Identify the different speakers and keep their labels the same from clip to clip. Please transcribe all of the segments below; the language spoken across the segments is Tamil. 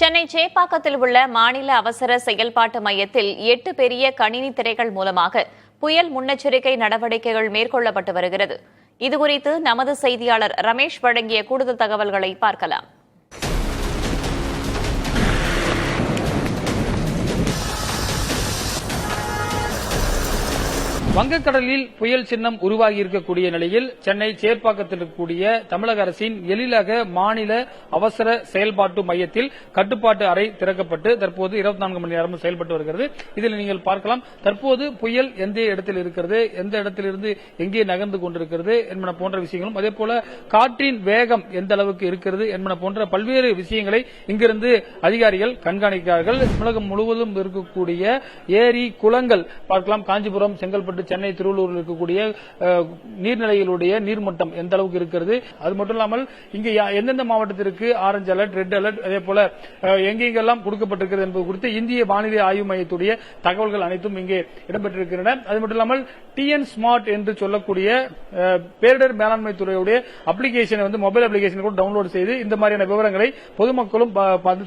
Speaker 1: சென்னை சேப்பாக்கத்தில் உள்ள மாநில அவசர செயல்பாட்டு மையத்தில் 8 பெரிய கணினி திரைகள் மூலமாக புயல் முன்னெச்சரிக்கை நடவடிக்கைகள் மேற்கொள்ளப்பட்டு வருகிறது. இதுகுறித்து நமது செய்தியாளர் ரமேஷ் வழங்கிய கூடுதல் தகவல்களை பார்க்கலாம்.
Speaker 2: வங்கக்கடலில் புயல் சின்னம் உருவாகி இருக்கக்கூடிய நிலையில் சென்னை சேப்பாக்கத்தில் இருக்கக்கூடிய தமிழக அரசின் எழிலக மாநில அவசர செயல்பாட்டு மையத்தில் கட்டுப்பாட்டு அறை திறக்கப்பட்டு தற்போது 24 மணி நேரமும் செயல்பட்டு வருகிறது. இதில் நீங்கள் பார்க்கலாம், தற்போது புயல் எந்த இடத்தில் இருக்கிறது, எந்த இடத்திலிருந்து எங்கே நகர்ந்து கொண்டிருக்கிறது என்பன போன்ற விஷயங்களும், அதேபோல காற்றின் வேகம் எந்த அளவுக்கு இருக்கிறது என்பன போன்ற பல்வேறு விஷயங்களை இங்கிருந்து அதிகாரிகள் கண்காணிக்கிறார்கள். தமிழகம் முழுவதும் இருக்கக்கூடிய ஏரி குளங்கள் பார்க்கலாம். காஞ்சிபுரம், செங்கல்பட்டு, சென்னை, திருவள்ளூரில் இருக்கக்கூடிய நீர்நிலைகளுடைய நீர்மட்டம் எந்த அளவுக்கு இருக்கிறது, அது மட்டும் இல்லாமல் இங்கு எந்தெந்த மாவட்டத்திற்கு ஆரஞ்சு அலர்ட், ரெட் அலர்ட், அதே போல எங்கெங்கெல்லாம் கொடுக்கப்பட்டிருக்கிறது என்பது குறித்து இந்திய வானிலை ஆய்வு மையத்துடைய தகவல்கள் அனைத்தும் இங்கே இடம்பெற்றிருக்கின்றன. அது மட்டும் இல்லாமல் டிஎன் ஸ்மார்ட் என்று சொல்லக்கூடிய பேரிடர் மேலாண்மை துறையுடைய அப்ளிகேஷனை மொபைல் அப்ளிகேஷன் கூட டவுன்லோட் செய்து இந்த மாதிரியான விவரங்களை பொதுமக்களும்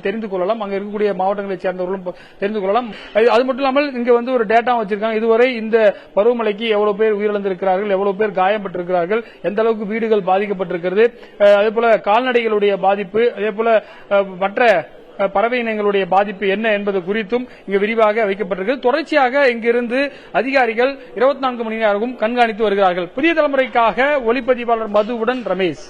Speaker 2: தெரிந்து கொள்ளலாம். அங்க இருக்கக்கூடிய மாவட்டங்களை சேர்ந்தவர்களும் தெரிந்து கொள்ளலாம். அது மட்டும் இல்லாமல் இங்க ஒரு டேட்டா வச்சிருக்காங்க. இதுவரை இந்த பருவமழைக்கு எவ்வளவு பேர் உயிரிழந்திருக்கிறார்கள், எவ்வளவு பேர் காயப்பட்டிருக்கிறார்கள், எந்த அளவுக்கு வீடுகள் பாதிக்கப்பட்டிருக்கிறது, அதேபோல கால்நடைகளுடைய பாதிப்பு, அதேபோல மற்ற பறவை இனங்களுடைய பாதிப்பு என்ன என்பது குறித்தும் இங்கு விரிவாக வைக்கப்பட்டிருக்கிறது. தொடர்ச்சியாக இங்கிருந்து அதிகாரிகள் 24 மணி நேரமும் கண்காணித்து வருகிறார்கள். புதிய தலைமுறைக்காக ஒளிப்பதிவாளர் மதுவுடன் ரமேஷ்.